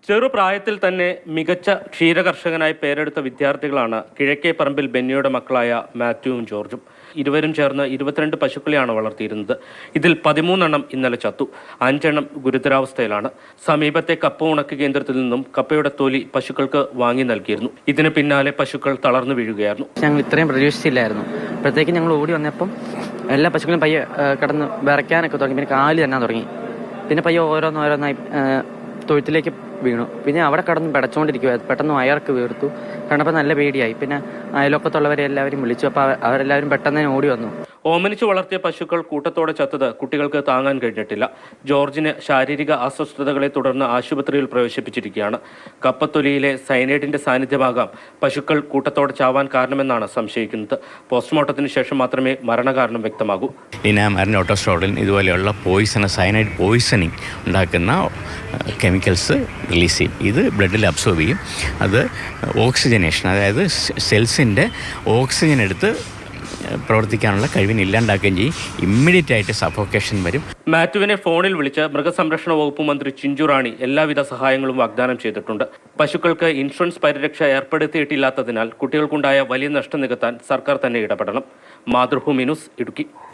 ചെറുപ്രായത്തിൽ തന്നെ മികച്ച ക്ഷീരകർഷകനായി പേരെടുത്ത വിദ്യാർത്ഥികളാണ് കിഴക്കേപ്പറമ്പിൽ ബെന്നിയുടെ മക്കളായ മാത്യുവും ജോർജും. ഇരുവരും ചേർന്ന് 22 പശുക്കളെയാണ് വളർത്തിയിരുന്നത്. ഇതിൽ 13 ഇന്നലെ ചത്തു. 5 ഗുരുതരാവസ്ഥയിലാണ്. സമീപത്തെ കപ്പ ഉണക്ക് കേന്ദ്രത്തിൽ നിന്നും കപ്പയുടെ തൊലി പശുക്കൾക്ക് വാങ്ങി നൽകിയിരുന്നു. ഇതിന് പിന്നാലെ പശുക്കൾ തളർന്നു വീഴുകയായിരുന്നു. ഞങ്ങൾ ഇത്രയും പ്രതീക്ഷിച്ചില്ലായിരുന്നു. അപ്പോഴത്തേക്ക് ഞങ്ങൾ ഓടി വന്നപ്പം എല്ലാ പശുക്കളും പയ്യെ കിടന്ന് വിറയ്ക്കാനൊക്കെ തുടങ്ങി. പിന്നെ കാല് തന്നെ തുടങ്ങി. പിന്നെ പയ്യെ ഓരോന്നോരോന്നായി തൊഴുത്തിലേക്ക് വീണു. പിന്നെ അവിടെ കടന്ന് പിടച്ചുകൊണ്ടിരിക്കുമായിരുന്നു. പെട്ടെന്ന് വയർക്ക് വീർത്തു. കണ്ടപ്പോൾ നല്ല പേടിയായി. പിന്നെ അയൽവക്കത്തുള്ളവരെ എല്ലാവരും വിളിച്ചു. അപ്പോൾ അവരെല്ലാവരും പെട്ടെന്ന് തന്നെ ഓടി വന്നു. ഓമനിച്ചു വളർത്തിയ പശുക്കൾ കൂട്ടത്തോടെ ചത്തത് കുട്ടികൾക്ക് താങ്ങാൻ കഴിഞ്ഞിട്ടില്ല. ജോർജിന് ശാരീരിക അസ്വസ്ഥതകളെ തുടർന്ന് ആശുപത്രിയിൽ പ്രവേശിപ്പിച്ചിരിക്കുകയാണ്. കപ്പത്തൊലിയിലെ സയനൈഡിന്റെ സാന്നിധ്യമാകാം പശുക്കൾ കൂട്ടത്തോടെ ചാവാൻ കാരണമെന്നാണ് സംശയിക്കുന്നത്. പോസ്റ്റ്മോർട്ടത്തിന് ശേഷം മാത്രമേ മരണകാരണം വ്യക്തമാകൂ. ഓട്ടോസ്ട്രോഡിൻ ഇതുപോലെയുള്ള സയനൈഡ് പോയിസണിങ് ഉണ്ടാക്കുന്ന കെമിക്കൽസ് റിലീസ് ചെയ്യും. ഇത് ബ്ലഡിൽ അബ്സോർബ് ചെയ്യും. അത് ഓക്സിജനേഷൻ, അതായത് സെൽസിൻ്റെ ഓക്സിജൻ എടുത്ത് പ്രവർത്തിക്കാനുള്ള കഴിവിന് ഇല്ലാണ്ടാക്കുകയും ചെയ്യും. ഇമ്മീഡിയറ്റ് ആയിട്ട് സഫോക്കേഷൻ വരും. മാത്യുവിനെ ഫോണിൽ വിളിച്ച് മൃഗസംരക്ഷണ വകുപ്പ് മന്ത്രി ചിഞ്ചു റാണി എല്ലാവിധ സഹായങ്ങളും വാഗ്ദാനം ചെയ്തിട്ടുണ്ട്. പശുക്കൾക്ക് ഇൻഷുറൻസ് പരിരക്ഷ ഏർപ്പെടുത്തിയിട്ടില്ലാത്തതിനാൽ കുട്ടികൾക്കുണ്ടായ വലിയ നഷ്ടം നികത്താൻ സർക്കാർ തന്നെ ഇടപെടണം. മാതൃഭൂമി ന്യൂസ്, ഇടുക്കി.